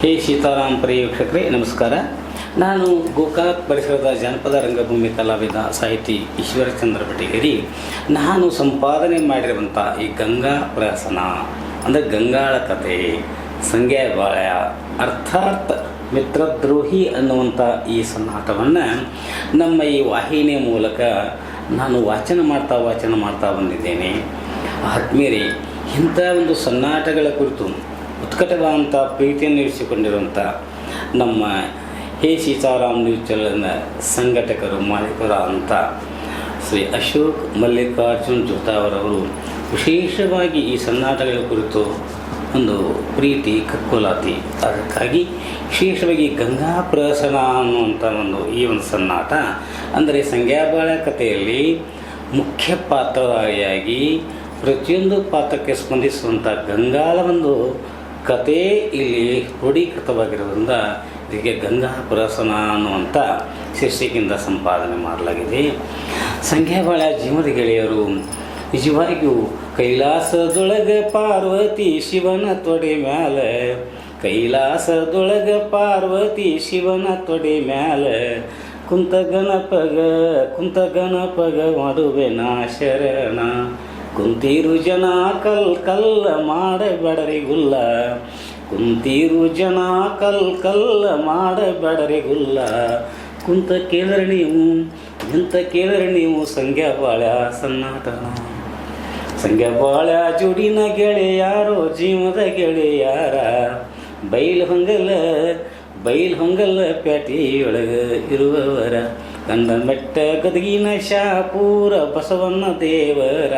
ಹೇ ಸೀತಾರಾಮ್ ಪ್ರಿಯ ವೀಕ್ಷಕರೇ ನಮಸ್ಕಾರ. ನಾನು ಗೋಕಾಕ್ ಪರಿಸರದ ಜಾನಪದ ರಂಗಭೂಮಿ ಕಲಾವಿದ ಸಾಹಿತಿ ಈಶ್ವರಚಂದ್ರ ಬಟಗೇರಿ. ನಾನು ಸಂಪಾದನೆ ಮಾಡಿರುವಂಥ ಈ ಗಂಗಾ ಪ್ರಹಸನ ಅಂದರೆ ಗಂಗಾಳ ಕಥೆ, ಸಂಗ್ಯಾಬಾಳ್ಯ ಅರ್ಥಾತ್ ಮಿತ್ರದ್ರೋಹಿ ಅನ್ನುವಂಥ ಈ ಸನ್ನಾಟವನ್ನು ನಮ್ಮ ಈ ವಾಹಿನಿಯ ಮೂಲಕ ನಾನು ವಾಚನ ಮಾಡ್ತಾ ಬಂದಿದ್ದೇನೆ. ಆತ್ಮೀಯರೇ, ಇಂಥ ಒಂದು ಸನ್ನಾಟಗಳ ಕುರಿತು ಉತ್ಕಟವಾದಂಥ ಪ್ರೀತಿಯನ್ನು ಇರಿಸಿಕೊಂಡಿರುವಂಥ ನಮ್ಮ ಹೇ ಸೀತಾರಾಮ್ ನ್ಯೂಸ್ ಚಾನೆಲ್ನ ಸಂಘಟಕರು ಮಾಲೀಕರಾದಂಥ ಶ್ರೀ ಅಶೋಕ್ ಮಲ್ಲಿಕಾರ್ಜುನ್ ಜೋತಾವರವರು ವಿಶೇಷವಾಗಿ ಈ ಸನ್ನಾಟಗಳ ಕುರಿತು ಒಂದು ಪ್ರೀತಿ ಕಕ್ಕುಲಾತಿ. ಅದಕ್ಕಾಗಿ ವಿಶೇಷವಾಗಿ ಗಂಗಾ ಪ್ರಹಸನ ಅನ್ನುವಂಥ ಈ ಒಂದು ಸನ್ನಾಟ ಅಂದರೆ ಸಂಗ್ಯಾಬಾಳ್ಯ ಕಥೆಯಲ್ಲಿ ಮುಖ್ಯ ಪಾತ್ರಧಾರಿಯಾಗಿ ಪ್ರತಿಯೊಂದು ಪಾತ್ರಕ್ಕೆ ಸ್ಪಂದಿಸುವಂಥ ಗಂಗಾಳ ಒಂದು ಕಥೆ ಇಲ್ಲಿ ಕ್ರೋಢೀಕೃತವಾಗಿರೋದ್ರಿಂದ ಇದಕ್ಕೆ ಗಂಗಾ ಪ್ರಹಸನ ಅನ್ನುವಂಥ ಶೀರ್ಷಿಕೆಯಿಂದ ಸಂಪಾದನೆ ಮಾಡಲಾಗಿದೆ. ಸಂಗ್ಯಾಬಾಳ್ಯ ಜೀವದ ಗೆಳೆಯರು ನಿಜವಾಗಿಯೂ ಕೈಲಾಸದೊಳಗ ಪಾರ್ವತಿ ಶಿವನ ತೊಡೆ ಮ್ಯಾಲ, ಕೈಲಾಸದೊಳಗ ಪಾರ್ವತಿ ಶಿವನ ತೊಡೆ ಮ್ಯಾಲ, ಕುಂತ ಗಣಪಗ ಮಾಡುವೆನ ಶರಣ, ಕುಂತೀರು ಜನ ಕಲ್ಲ ಮಾಡಬೇಡರಿ ಗುಲ್ಲ, ಕುಂತೀರು ಜನ ಕಲ್ಲ ಮಾಡಬೇಡರಿ ಗುಲ್ಲ, ಕುಂತ ಕೇಳರಿ ನೀವು ನಿಂತ ಕೇಳರಿ ನೀವು ಸಂಗ್ಯಾಬಾಳ್ಯ ಸನ್ನಾಟನ. ಸಂಗ್ಯಾಬಾಳ್ಯ ಜೋಡಿನ ಗೆಳೆಯಾರೋ ಜೀವದ ಗೆಳೆಯಾರ, ಬೈಲ್ ಹೊಂಗಲ್ಲ ಪ್ಯಾಟಿಯೊಳಗೆ ಇರುವವರ, ಕಂದ ಮೆಟ್ಟ ಗದಗಿನ ಶಾಪೂರ ಬಸವಣ್ಣ ದೇವರ,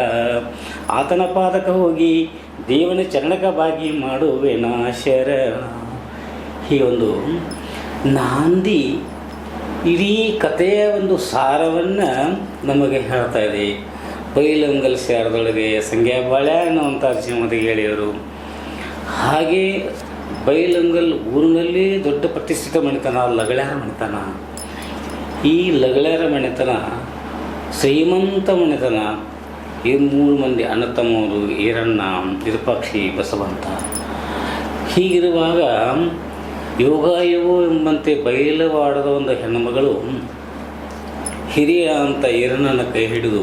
ಆತನ ಪಾದಕ ಹೋಗಿ ದೇವನ ಚರಣಕ ಬಾಗಿ ಮಾಡುವೆನ ಶರಣ. ಈ ಒಂದು ನಾಂದಿ ಇಡೀ ಕಥೆಯ ಒಂದು ಸಾರವನ್ನು ನಮಗೆ ಹೇಳ್ತಾ ಇದೆ. ಬೈಲಹೊಂಗಲ ಶಾರದೊಳಗೆ ಸಂಗ್ಯಾಬಾಳ್ಯ ಅನ್ನುವಂಥ ಜೀವದ ಗೆಳೆಯರು, ಹಾಗೆ ಬೈಲಹೊಂಗಲ ಊರಿನಲ್ಲಿ ದೊಡ್ಡ ಪ್ರತಿಷ್ಠಿತ ಮನೆತನ ಲಗಳಾರ ಮನೆತನ. ಈ ಲಗಳಾರ ಮನೆತನ ಶ್ರೀಮಂತ ಮನೆತನ. ಈ 3 ಮಂದಿ ಅಣ್ಣ ತಮ್ಮವರು ಈರಣ್ಣ, ವಿರೂಪಾಕ್ಷಿ, ಬಸವಂತ. ಹೀಗಿರುವಾಗ ಯೋಗಾಯೋಗೋ ಎಂಬಂತೆ ಬಯಲವಾಡದ ಒಂದು ಹೆಣ್ಣುಮಗಳು ಹಿರಿಯ ಅಂತ ಈರಣ್ಣನ ಕೈ ಹಿಡಿದು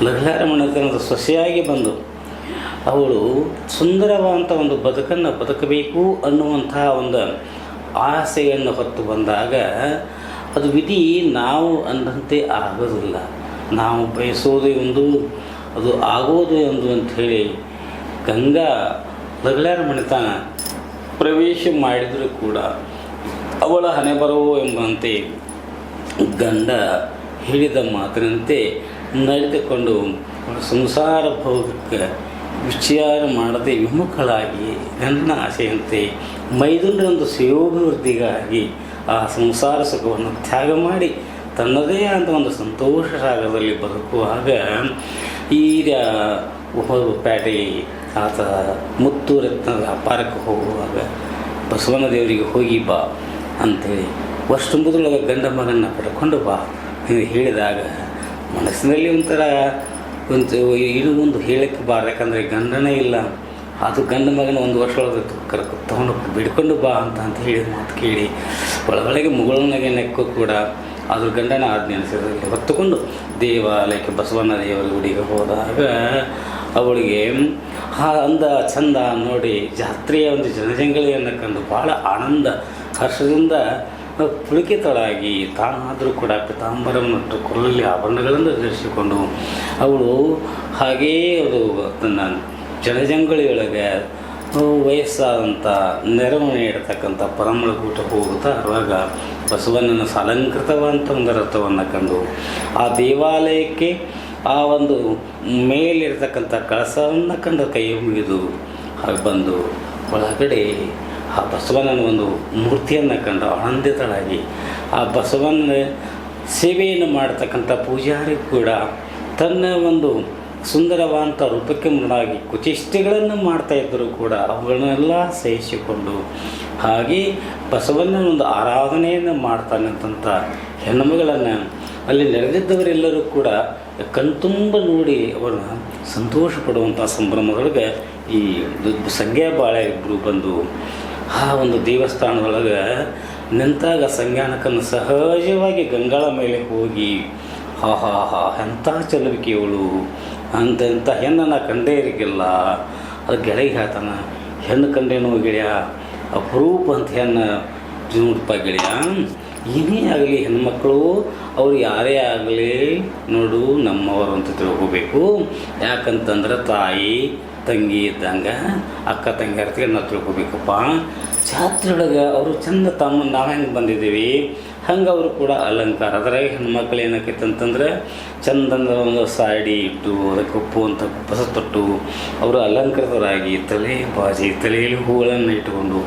ಲಗಳಾರ ಮನೆತನದ ಸೊಸೆಯಾಗಿ ಬಂದು ಅವಳು ಸುಂದರವಾದಂಥ ಒಂದು ಬದುಕನ್ನು ಬದುಕಬೇಕು ಅನ್ನುವಂತಹ ಒಂದು ಆಸೆಯನ್ನು ಹೊತ್ತು ಬಂದಾಗ ಅದು ವಿಧಿ ನಾವು ಅಂದಂತೆ ಆಗೋದಿಲ್ಲ. ನಾವು ಬಯಸೋದು ಒಂದು, ಅದು ಆಗೋದು ಒಂದು ಅಂಥೇಳಿ ಗಂಗಾ ಲಗಳಾರ ಮನೆತನ ಪ್ರವೇಶ ಮಾಡಿದರೂ ಕೂಡ ಅವಳ ಹಣೆ ಬರೋ ಎಂಬಂತೆ ಗಂಡ ಹೇಳಿದ ಮಾತಿನಂತೆ ನಡೆದುಕೊಂಡು ಸಂಸಾರ ಭೋಗಕ್ಕೆ ವಿಚಾರ ಮಾಡದೆ ವಿಮುಖಳಾಗಿ ಗಂಡನ ಆಸೆಯಂತೆ ಮೈದುಂಡ ಒಂದು ಶ್ರೇಯೋಭಿವೃದ್ಧಿಗಾಗಿ ಆ ಸಂಸಾರ ಸುಖವನ್ನು ತ್ಯಾಗ ಮಾಡಿ ತನ್ನದೇ ಆದ ಒಂದು ಸಂತೋಷ ಸಾಗರದಲ್ಲಿ ಬದುಕುವಾಗ ಈಗ ಪೇಟೆ ಆತ ಮುತ್ತೂರತ್ನ ವ್ಯಾಪಾರಕ್ಕೆ ಹೋಗುವಾಗ ಬಸವನ ದೇವರಿಗೆ ಹೋಗಿ ಬಾ ಅಂಥೇಳಿ ವರ್ಷ ಗಂಡ ಮಗನ್ನ ಪಡ್ಕೊಂಡು ಬಾ ಎಂದು ಹೇಳಿದಾಗ ಮನಸ್ಸಿನಲ್ಲಿ ಒಂಥರ ಒಂದು ಹೇಳಕ್ಕೆ ಬಾರ, ಯಾಕಂದರೆ ಗಂಡನೇ ಇಲ್ಲ. ಅದು ಗಂಡ ಮಗನ 1 ವರ್ಷ ಒಳಗೆ ತಗೊಂಡು ಬಿಡ್ಕೊಂಡು ಬಾ ಅಂತ ಹೇಳಿದ ಮಾತು ಕೇಳಿ ಒಳಗೊಳಗೆ ಮುಗಳನಾಗೆ ನೆಕ್ಕು ಕೂಡ ಅದ್ರ ಗಂಡನ ಆಜ್ಞೆ ಅನಿಸಿದಲ್ಲಿ ಹೊತ್ತುಕೊಂಡು ದೇವಾಲಯಕ್ಕೆ ಬಸವಣ್ಣ ದೇವರ ಗುಡಿಗೆ ಹೋದಾಗ ಅವಳಿಗೆ ಅಂದ ಚಂದ ನೋಡಿ ಜಾತ್ರೆಯ ಒಂದು ಜನಜಂಗಳಿಯನ್ನು ಕಂಡು ಭಾಳ ಆನಂದ ಹರ್ಷದಿಂದ ಪುಳಕಿತಳಾಗಿ ತಾನಾದರೂ ಕೂಡ ಪಿತಾಂಬರ ಮತ್ತು ಕೊರಳಲ್ಲಿ ಆಭರಣಗಳನ್ನು ಧರಿಸಿಕೊಂಡು ಅವಳು ಹಾಗೇ ಅದು ತನ್ನ ಜನಜಂಗಳಿಯೊಳಗೆ ವಯಸ್ಸಾದಂಥ ನೆರವಣೆ ಇಡ್ತಕ್ಕಂಥ ಪರಮಳಗೂಟ ಹೋಗುತ್ತಾ ಅವಾಗ ಬಸವಣ್ಣನ ಅಲಂಕೃತವಾದಂಥ ಒಂದು ರಥವನ್ನು ಕಂಡು ಆ ದೇವಾಲಯಕ್ಕೆ ಆ ಒಂದು ಮೇಲಿರ್ತಕ್ಕಂಥ ಕಳಸವನ್ನು ಕಂಡು ಕೈ ಮುಗಿದು ಹಾಗೆ ಬಂದು ಒಳಗಡೆ ಆ ಬಸವಣ್ಣನ ಒಂದು ಮೂರ್ತಿಯನ್ನು ಕಂಡು ಆನಂದಿತಳಾಗಿ ಆ ಬಸವಣ್ಣ ಸೇವೆಯನ್ನು ಮಾಡತಕ್ಕಂಥ ಪೂಜಾರಿ ಕೂಡ ತನ್ನ ಒಂದು ಸುಂದರವಾದಂಥ ರೂಪಕ್ಕೆ ಮುರಣಾಗಿ ಕುಚೇಷ್ಟೆಗಳನ್ನು ಮಾಡ್ತಾಯಿದ್ದರೂ ಕೂಡ ಅವುಗಳನ್ನೆಲ್ಲ ಸಹಿಸಿಕೊಂಡು ಹಾಗೆ ಬಸವಣ್ಣನ ಒಂದು ಆರಾಧನೆಯನ್ನು ಮಾಡ್ತಾನಂಥ ಹೆಣ್ಣುಮಗಳನ್ನು ಅಲ್ಲಿ ನೆರೆದಿದ್ದವರೆಲ್ಲರೂ ಕೂಡ ಕಣ್ತುಂಬ ನೋಡಿ ಅವರನ್ನು ಸಂತೋಷ ಪಡುವಂಥ ಸಂಭ್ರಮದೊಳಗೆ ಈ ಸಂಗ್ಯಾಬಾಳ್ಯ ಇಬ್ಬರು ಬಂದು ಆ ಒಂದು ದೇವಸ್ಥಾನದೊಳಗೆ ನಿಂತಾಗ ಸಂಜ್ಞಾನಕನ್ನು ಸಹಜವಾಗಿ ಗಂಗಾಳ ಮೇಲೆ ಹೋಗಿ ಹಾ ಹಾ ಹಾ ಎಂಥ ಚಲವಿಕೆಯವಳು ಅಂತೆಂಥ ಹೆಣ್ಣನ್ನು ಕಂಡೇ ಇರಲಿಲ್ಲ. ಅದು ಗೆಳೆಯ ಹೇಳ್ತಾನೆ, ಹೆಣ್ಣು ಕಂಡೇನೋ ಗೆಳೆಯ ಅಪರೂಪ ಅಂತ ಹೆಣ್ಣು ನೋಡಪ್ಪ ಗೆಳೆಯ. ಏನೇ ಆಗಲಿ ಹೆಣ್ಮಕ್ಳು ಅವ್ರು ಯಾರೇ ಆಗಲಿ ನೋಡು ನಮ್ಮವರು ಅಂತ ತಿಳ್ಕೋಬೇಕು. ಯಾಕಂತಂದ್ರೆ ತಾಯಿ ತಂಗಿ ಇದ್ದಂಗೆ ಅಕ್ಕ ತಂಗಿಯರ್ತಿಗೆ ನಾವು ತಿಳ್ಕೊಬೇಕಪ್ಪ. ಜಾತ್ರೆಯೊಳಗೆ ಅವರು ಚಂದ ತಮ್ಮ ನಾವು ಹೆಂಗೆ ಬಂದಿದ್ದೀವಿ ಹಂಗೆ ಅವರು ಕೂಡ ಅಲಂಕಾರ. ಅದ್ರಾಗ ಹೆಣ್ಮಕ್ಳು ಏನಾಕೈತೆ ಅಂತಂದ್ರೆ ಚಂದಂದ ಒಂದು ಸಾಡಿ ಇಟ್ಟು ಅದಕ್ಕೆ ಉಪ್ಪು ಅಂತ ಕುಪ್ಪಸ ತೊಟ್ಟು ಅವರು ಅಲಂಕೃತರಾಗಿ ತಲೆ ಬಾಜಿ ತಲೆಯಲ್ಲಿ ಹೂಗಳನ್ನು ಇಟ್ಟುಕೊಂಡು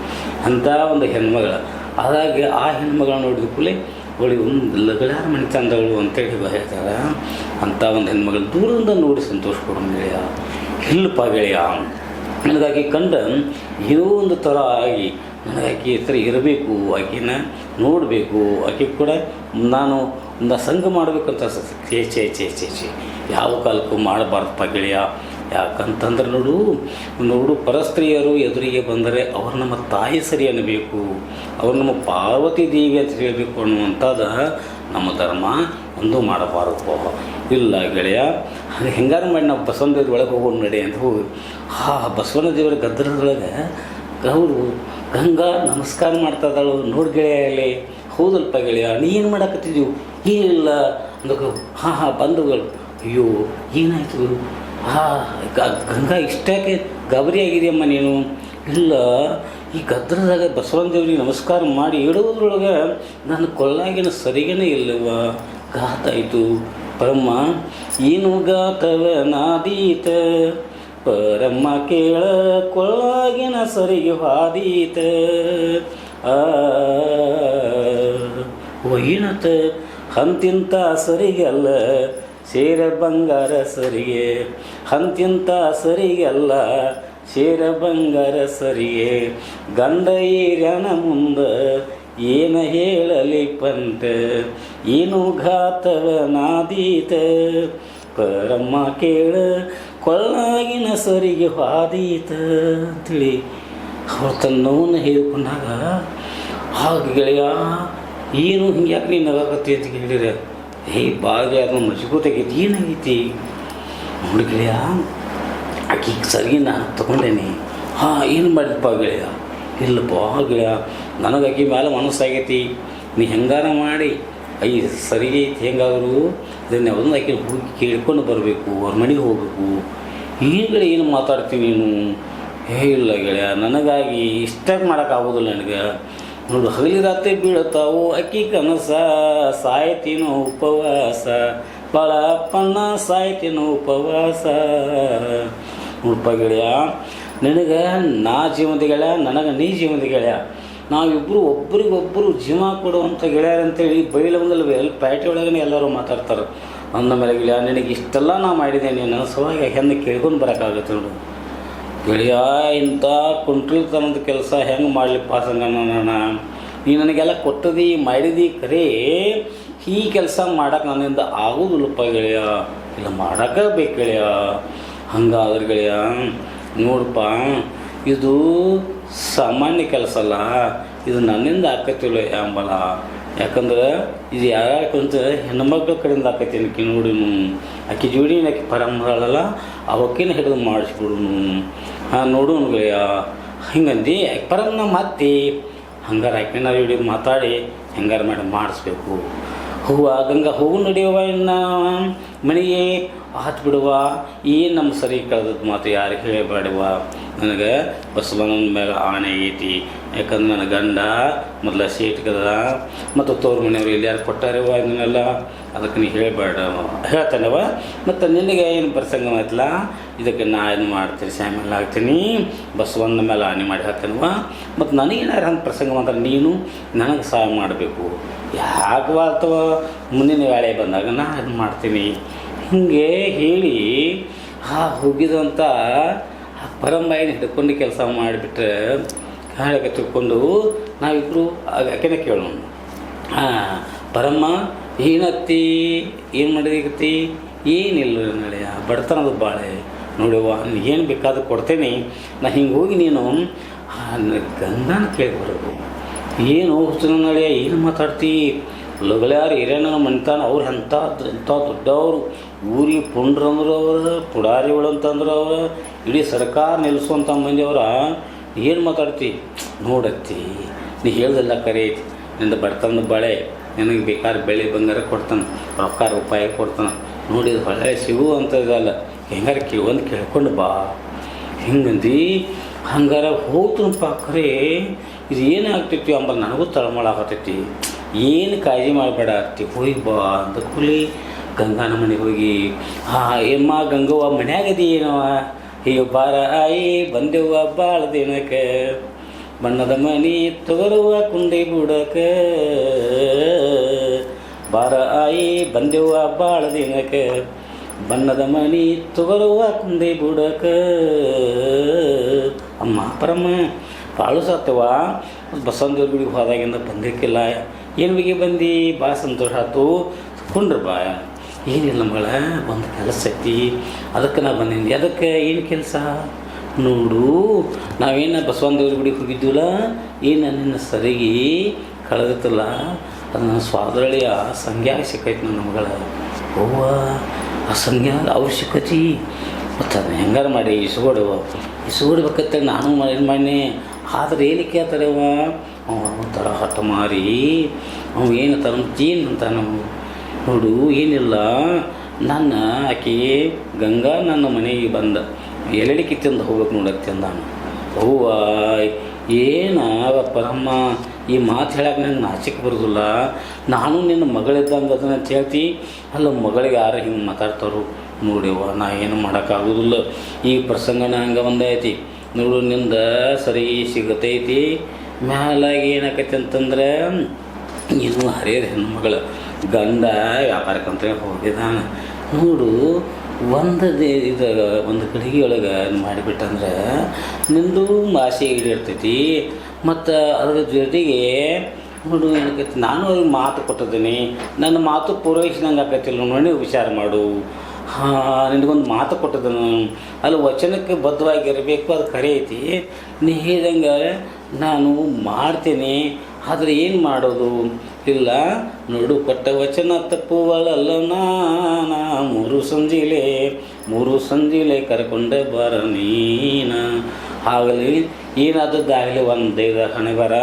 ಅಂಥ ಒಂದು ಹೆಣ್ಮಗಳು. ಹಾಗಾಗಿ ಆ ಹೆಣ್ಮಗಳನ್ನ ನೋಡಿದ ಕೂಡಲೇ ಅವಳಿಗೆ ಒಂದು ಲಗಳಾರ ಮನೆ ತಂದವಳು ಅಂತೇಳಿ ಹೇಳ್ತಾರೆ. ಅಂಥ ಒಂದು ಹೆಣ್ಮಗಳು ದೂರದಿಂದ ನೋಡಿ ಸಂತೋಷ ಕೊಡೋ ಗೆಳೆಯ, ಇಲ್ಲಪ್ಪ ಗೆಳೆಯ ನನಗಾಗಿ ಕಂಡ ಏನೋ ಒಂದು ಥರ ಆಗಿ ನನಗೆ ಆಕೆ ಹತ್ರ ಇರಬೇಕು, ಆಕೆನ ನೋಡಬೇಕು, ಆಕೆ ಕೂಡ ನಾನು ಒಂದು ಸಂಘ ಮಾಡಬೇಕಂತ ಚೇ ಚೇ ಚೇ ಚೇ ಚೇ ಯಾವ ಕಾಲಕ್ಕೂ ಮಾಡಬಾರ್ದಪ್ಪ ಗೆಳೆಯ. ಯಾಕಂತಂದ್ರೆ ನೋಡು ಪರಸ್ತ್ರೀಯರು ಎದುರಿಗೆ ಬಂದರೆ ಅವ್ರು ನಮ್ಮ ತಾಯಿ ಸರಿ ಅನ್ನಬೇಕು, ಅವ್ರು ನಮ್ಮ ಪಾರ್ವತಿ ದೇವಿ ಅಂತ ಹೇಳಬೇಕು ಅನ್ನುವಂಥದ್ದು ನಮ್ಮ ಧರ್ಮ. ಒಂದು ಮಾಡಬಾರದು. ಇಲ್ಲ ಗೆಳೆಯ ಹಾಗೆ ಹೆಂಗಾರು ಮಾಡಿ ನಾವು ಬಸವನ ದೇವ್ರ ಒಳಗೆ ಹೋಗೋಣ ನಡೆ ಅಂತ ಹೋಗಿ ಬಸವನ ದೇವರ ಗದ್ದಲದೊಳಗೆ ಅವರು ಗಂಗಾ ನಮಸ್ಕಾರ ಮಾಡ್ತಾ ಇದ್ದಾಳು. ನೋಡಿ ಗೆಳೆಯ ಅಲ್ಲಿ ಹೌದಲ್ಪ ಗೆಳೆಯ ನೀ ಏನು ಮಾಡಾಕತ್ತಿದ್ದೀವಿ? ಏನಿಲ್ಲ ಅಂದಕ್ಕೆ ಹಾಂ ಬಂಧುಗಳು ಅಯ್ಯೋ ಏನಾಯಿತು ಗಂಗಾ ಇಷ್ಟಾಕೆ ಗಾಬರಿ ಆಗಿದೆಯಮ್ಮ ನೀನು? ಇಲ್ಲ ಈ ಗದ್ದಲದಾಗ ಬಸವನ ದೇವ್ರಿಗೆ ನಮಸ್ಕಾರ ಮಾಡಿ ಇಡೋದ್ರೊಳಗೆ ನನ್ನ ಕೊಳ್ಳಾಗಿನ ಸರಿಗೇನೆ ಇಲ್ಲವ ಘಾತಾಯಿತು. ಪರಮ್ಮ ಏನು ಘಾತವ ನಾದೀತ ಪರಮ್ಮ ಕೇಳ ಕೊಳ್ಳಾಗಿನ ಸರಿಗೆ ಹಾದೀತ ವೈನತ ಹಂತಿಂತ ಸರಿಗೆ ಅಲ್ಲ ಶೇರ ಬಂಗಾರ ಸರಿಗೆ, ಹಂತಿಂತ ಸರಿಗೆ ಅಲ್ಲ ಶೇರ ಬಂಗಾರ ಸರಿಗೆ. ಗಂಡ ಏರ್ಯನ ಮುಂದ ಏನು ಹೇಳಲಿ ಪಂಟ ಏನು ಘಾತವ ನಾದೀತ ಪರಮ್ಮ ಕೇಳ ಕೊಳ್ಳಾಗಿನ ಸರಿಗೆ ಹಾದೀತ ಅಂತೇಳಿ ಅವ್ರು ತನ್ನ ನೋವನ್ನು ಹೇಳ್ಕೊಂಡಾಗ ಹಾಗೆ ಗೆಳೆಯ ಏನು ಹಿಂಗೆ ಯಾಕೆ ನೀನು ನಗಾಕತ್ತಿ ಅಂತ ಹೇಳಿದ್ರೆ ಬಾಗೆ ಅದನ್ನು ಮಜಬೂತಾಗೈತಿ ಏನಾಗೈತಿ ನೋಡಿ ಗೆಳೆಯ ಆಕೆ ಸರಿಗಿನ ತಗೊಂಡೇನಿ. ಹಾಂ ಏನು ಮಾಡಿದಪ್ಪ ಗೆಳೆಯ? ಇಲ್ಲಪ್ಪ ಗೆಳೆಯ ನನಗೆ ಆಕೆ ಮೇಲೆ ಮನಸ್ಸಾಗೈತಿ, ನೀ ಹೆಂಗಾರ ಮಾಡಿ ಸರಿಗೆ ಐತಿ ಹೆಂಗಾದ್ರು ಅದನ್ನು ಯಾವುದನ್ನು ಆಕೆ ಹೋಗಿ ಕೇಳ್ಕೊಂಡು ಬರಬೇಕು, ಅವ್ರ ಮನೆಗೆ ಹೋಗಬೇಕು. ಈಗಲೇ ಏನು ಮಾತಾಡ್ತೀನಿ ನೀನು? ಇಲ್ಲ ಗೆಳೆಯ ನನಗಾಗಿ ಇಷ್ಟಾಗಿ ಮಾಡೋಕ್ಕಾಗೋದಿಲ್ಲ ನನಗೆ. ನೋಡು ಹಗಲಿ ರಾತ್ರಿ ಬೀಳುತ್ತಾವು ಅಕ್ಕಿ ಕನಸ ಸಾಯ್ತೀನೋ ಉಪವಾಸ ಬಾಳಪ್ಪಣ್ಣ ಸಾಯ್ತೀನೋ ಉಪವಾಸ. ನೋಡಪ್ಪ ಗೆಳೆಯ ನಿನಗೆ ನಾ ಜೀವಂತ ಗೆಳೆಯ, ನನಗೆ ನೀ ಜೀವಂತ ಗೆಳೆಯ. ನಾವಿಬ್ಬರು ಒಬ್ರಿಗೊಬ್ಬರು ಜೀವ ಕೊಡುವಂಥ ಗೆಳೆಯರಂತೇಳಿ ಬೈಲವಂದಲ್ಲಿ ಎಲ್ಲಿ ಪ್ಯಾಟಿ ಒಳಗನೆ ಎಲ್ಲರೂ ಮಾತಾಡ್ತಾರೆ. ಅಂದ ಮೇಲೆ ಗೆಳೆಯ ನಿನಗೆ ಇಷ್ಟೆಲ್ಲ ನಾ ಮಾಡಿದ್ದೇನೆ, ನನ್ನ ಸಲುವಾಗಿ ಹೆಣ್ಣು ಕೇಳ್ಕೊಂಡು ಬರೋಕ್ಕಾಗುತ್ತೆ ನೋಡು ಗೆಳೆಯ. ಇಂಥ ಕುಂಟ್ಲಿತನದ ಕೆಲಸ ಹೆಂಗೆ ಮಾಡಲಿಪ್ಪ ಸಂಗಣ್ಣ? ನೀ ನನಗೆಲ್ಲ ಕೊಟ್ಟದಿ ಮಾಡಿದಿ ಖರೇ ಈ ಕೆಲಸ ಮಾಡೋಕೆ ನನ್ನಿಂದ ಆಗೋದಿಲ್ಲಪ್ಪ ಗೆಳೆಯ. ಇಲ್ಲ ಮಾಡೋಕೆ ಬೇಕು ಗೆಳೆಯ. ಹಂಗಾದ್ರೆ ಗೆಳೆಯ ನೋಡಪ್ಪ ಇದು ಸಾಮಾನ್ಯ ಕೆಲಸ ಅಲ್ಲ, ಇದು ನನ್ನಿಂದ ಆಕೈತಿಲ್ಲ ಅಂಬಲ್ಲ. ಯಾಕಂದ್ರೆ ಇದು ಯಾರು ಕುಂತ ಹೆಣ್ಮಕ್ಳ ಕಡೆಯಿಂದ ಆಕೈತಿ ಅನ್ಕಿ ನೋಡಿ ಆಕೆ ಜೋಡಿ ಆಕೆ ಪರಂಬರಲ್ಲ ಅವಕ್ಕಿನ ಹಿಡಿದು ಮಾಡಿಸ್ಬಿಡುನು. ಹಾಂ ನೋಡು ಗೆಳೆಯ ಹಿಂಗಂದು ಪರಮ್ನ ಮತ್ತೆ ಹಂಗಾರೆ ಆಕೆನ ಹಿಡಿದು ಮಾತಾಡಿ ಹೆಂಗಾರ ಮಾಡಿ ಮಾಡಿಸ್ಬೇಕು. ಹೂವು ಗಂಗಾ ಹೂವು ನಡೆಯುವ ಇನ್ನು ಮನೆಗೆ ಆತು ಬಿಡುವ ಏನು ನಮ್ಮ ಸರಿ ಕಳೆದದ್ದು ಮಾತು ಯಾರಿಗೆ ಹೇಳಬೇಡುವ. ನನಗೆ ಬಸವನ ಮೇಲೆ ಆಣೆ ಐತಿ. ಯಾಕಂದ್ರೆ ನನ್ನ ಗಂಡ ಮೊದಲ ಸೇಟ್ಗದ ಮತ್ತು ತೋರ ಮನೆಯವರು ಇಲ್ಲಿ ಯಾರು ಕೊಟ್ಟಾರವ ಇದನ್ನೆಲ್ಲ ಅದಕ್ಕೆ ನೀ ಹೇಳಬೇಡ ಹೇಳ್ತಾನವ. ಮತ್ತು ನಿನಗೆ ಏನು ಪ್ರಸಂಗ ಆಯ್ತಲ್ಲ ಇದಕ್ಕೆ ನಾ ಏನು ಮಾಡ್ತೀನಿ ಶಾಮಿಲ್ ಆಗ್ತೀನಿ ಬಸವನ ಮೇಲೆ ಆಣೆ ಮಾಡಿ ಹಾಕ್ತೇನವ. ಮತ್ತು ನನಗೇನಾರು ಹಂಗೆ ಪ್ರಸಂಗ ಮಾತ್ರ ನೀನು ನನಗೆ ಸಹಾಯ ಮಾಡಬೇಕು. ಯಾಕೆ ಅಥವಾ ಮುಂದಿನ ವೇಳೆ ಬಂದಾಗ ನಾ ಅದನ್ನು ಮಾಡ್ತೀನಿ ಹಿಂಗೆ ಹೇಳಿ ಹೋಗಿದಂಥ ಪರಂಬಾಯಿನ ಹಿಡ್ಕೊಂಡು ಕೆಲಸ ಮಾಡಿಬಿಟ್ರೆ ಕಾಳಕ್ಕೆ ತಿಳ್ಕೊಂಡು ನಾವಿಬ್ಬರು ಆಕೆನ ಕೇಳೋಣ. ಪರಮ್ಮ ಏನತ್ತಿ ಏನು ಮಾಡಿದೀಗತ್ತಿ? ಏನಿಲ್ಲ ನಡೆಯ ಬಡತನದ ಬಾಳೆ ನೋಡುವ ಏನು ಬೇಕಾದ್ರೂ ಕೊಡ್ತೇನೆ. ನಾ ಹಿಂಗೆ ಹೋಗಿ ನೀನು ಗಂಗಾನ ಕೇಳಿಬರೋದು. ಏನು ಹುಚ್ಚನ ನಳಿಯ ಏನು ಮಾತಾಡ್ತಿ, ಲಗಳಾರು ಹಿರಿಯಣ್ಣನ ಮನಿತಾನ ಅವ್ರು ಎಂಥ ದೊಡ್ಡವರು, ಊರಿಗೆ ಪುಂಡ್ರು ಅಂದ್ರೆ ಅವ್ರ ಪುಡಾರಿಗಳು ಅಂತಂದ್ರೆ ಅವ್ರ ಇಡೀ ಸರ್ಕಾರ ನಿಲ್ಲಿಸುವಂಥ ಮಂದಿ ಅವ್ರ. ಏನು ಮಾತಾಡ್ತಿ ನೋಡತ್ತಿ, ನೀ ಹೇಳ್ದೆಲ್ಲ ಕರೆ ಐತಿ. ನಿಂದ ಬರ್ತಂದು ಬಳೆ, ನಿನಗೆ ಬೇಕಾದ್ರೆ ಬೆಳೆ ಬಂಗಾರ ಕೊಡ್ತಾನೆ, ರೊಕ್ಕ ರೂಪಾಯಿ ಕೊಡ್ತಾನೆ. ನೋಡಿದ ಹೊಳೆ ಸಿಗುವಂಥ ಇದಲ್ಲ, ಹೆಂಗಾರ ಒಂದು ಕೇಳ್ಕೊಂಡು ಬಾ ಹಿಂಗಂದು ಹಂಗಾರ ಹೋಗ್ತನಪ್ಪ. ಖರೆ ಇದು ಏನಾಗ್ತೈತಿ ಅಂಬಲ್ಲಿ ನನಗೂ ತಳಮಳ ಆಗತೈತಿ. ಏನು ಕಾಳಜಿ ಮಾಡಬೇಡ ಆಗ್ತಿ, ಹೋಗಿ ಬಾ ಅಂತ ಕೂಲಿ ಗಂಗಾನ ಮನೆಗೆ ಹೋಗಿ, ಏಮ್ಮ ಗಂಗವ್ವ ಮನ್ಯಾಗದಿ ಏನವ, ಹೀಗೆ ಬಾರ ಆಯಿ ಬಂದೆವ್ವ ಭಾಳ ದಿನಕ್ಕೆ, ಬಣ್ಣದ ಮನಿ ತೊಗರುವ ಕುಂಡಿ ಬುಡಕ್ಕೆ, ಬಾರ ಆಯಿ ಬಂದೆವ್ವ ಭಾಳ ದಿನಕ್ಕೆ, ಬಣ್ಣದ ಮನಿ ತೊಗರುವ ಕುಂಡಿ ಬುಡಕ್ಕೆ. ಅಮ್ಮ ಪರಮ್ಮ ಭಾಳ ಸಾತವ, ಬಸವನದೇವ್ರ ಗುಡಿಗೆ ಹೋದಾಗಿಂದ ಬಂದಿರ್ಕಿಲ್ಲ. ಏನು ಬಿಗಿ ಬಂದು ಭಾಳ ಸಂತೋಷ ಆಯ್ತು, ಕುಂಡ್ರ ಬಾ. ಏನಿಲ್ಲ ಮಗಳ, ಒಂದು ಕೆಲಸ ಐತಿ, ಅದಕ್ಕೆ ನಾ ಬಂದೀನಿ. ಅದಕ್ಕೆ ಏನು ಕೆಲಸ ನೋಡು, ನಾವೇನು ಬಸವನದೇವ್ರ ಗುಡಿಗೆ ಹೋಗಿದ್ದೀವಲ್ಲ, ಏನು ನಿನ್ನ ಸರಿಗೆ ಕಳೆದಿತ್ತಲ್ಲ, ಅದು ನನ್ನ ಸ್ವಾದರಳಿಯ ಸಂಜ್ಞಾ ಸಿಕ್ಕೈತಿ ನನ್ನ ಮಗಳ. ಅವ್ವ ಆ ಸಂಜ್ಞಾದ ಅವಶ್ಯಕತೆ ಮತ್ತು ಅದನ್ನ ಹೆಂಗಾರು ಮಾಡಿ ಇಸ್ಕೊಡ್ಬೇಕಂತ ನಾನು ಏನು ಮಾಡಿ. ಆದ್ರೆ ಏನಕ್ಕೆ ಕೇಳ್ತಾರವ, ಒಂಥರ ಹಠ ಮಾರಿ ಅವ ಏನು ತನ್ನ ಅಂತ ನಾವು ನೋಡು. ಏನಿಲ್ಲ, ನನ್ನ ಆಕೆ ಗಂಗಾ ನನ್ನ ಮನೆಗೆ ಬಂದ ಎಲೆಡಿಕೆ ತಿಂದು ಹೋಗ್ಬೇಕು ನೋಡಕ್ಕೆ ಅಂದಾನು. ಅವ್ವ ಏನಾವ ಪರಮ್ಮ, ಈ ಮಾತು ಹೇಳಕ್ಕೆ ನಂಗೆ ನಾಚಿಕೆ ಬರೋದಿಲ್ಲ. ನಾನು ನಿನ್ನ ಮಗಳಿದ್ದಂಗೆ ಅದನ್ನ ಹೇಳ್ತಿ ಅಲ್ಲ, ಮಗಳಿಗೆ ಯಾರು ಹಿಂಗೆ ಮಾತಾಡ್ತಾರೋ ನೋಡಿವ, ನಾ ಏನು ಮಾಡೋಕ್ಕಾಗೋದಿಲ್ಲ. ಈ ಪ್ರಸಂಗನ ಹಂಗೆ ಒಂದೈತಿ ನೋಡು, ನಿಂದ ಸರಿ ಸಿಗತೈತಿ. ಮ್ಯಾಲಾಗಿ ಏನಾಕೈತಿ ಅಂತಂದ್ರೆ, ಇನ್ನೂ ಹರಿಯದ ಹೆಣ್ಮಗಳು ಗಂಡ ವ್ಯಾಪಾರಕ್ಕಂತ ಹೋಗಿದ್ದಾನ ನೋಡು. ಒಂದು ಕಡೆಗೆ ಒಳಗೆ ಮಾಡಿಬಿಟ್ಟಂದ್ರೆ ನಿಂದು ಮಾಸಿ ಹಿಡಿರ್ತೈತಿ. ಮತ್ತು ಅದ್ರ ಜೊತೆಗೆ ನೋಡು ಏನಕ್ಕೈತಿ, ನಾನು ಅವ್ರಿಗೆ ಮಾತು ಕೊಟ್ಟಿದ್ದೀನಿ, ನನ್ನ ಮಾತು ಪೂರೈಸಿದಂಗೆ ಆಕೈತಿಲ್ಲ ನೋಡಿ, ವಿಚಾರ ಮಾಡು. ನಿನಗೊಂದು ಮಾತು ಕೊಟ್ಟಿದ್ದನು, ಅಲ್ಲಿ ವಚನಕ್ಕೆ ಬದ್ಧವಾಗಿರಬೇಕು, ಅದು ಖರೆ ಐತಿ. ನೀ ಹೇಳ್ದಂಗೆ ನಾನು ಮಾಡ್ತೀನಿ, ಆದರೆ ಏನು ಮಾಡೋದು ಇಲ್ಲ. ನೋಡು, ಕೊಟ್ಟ ವಚನ ತಪ್ಪುವಳಲ್ಲ ನಾನ, ಮೂರು ಸಂಜಿಲೆ ಕರ್ಕೊಂಡೆ ಬರ ನೀನ. ಆಗಲಿ ಏನಾದದ್ದಾಗಲಿ ಒಂದೈದು ಹಣೆ ಬರ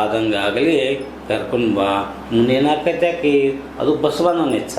ಆದಂಗೆ ಆಗಲಿ ಕರ್ಕೊಂಡು ಬಾ. ಮುಂದೇನಾಕೈತೆ ಅದು ಬಸವನ ನೆಚ್ಚ.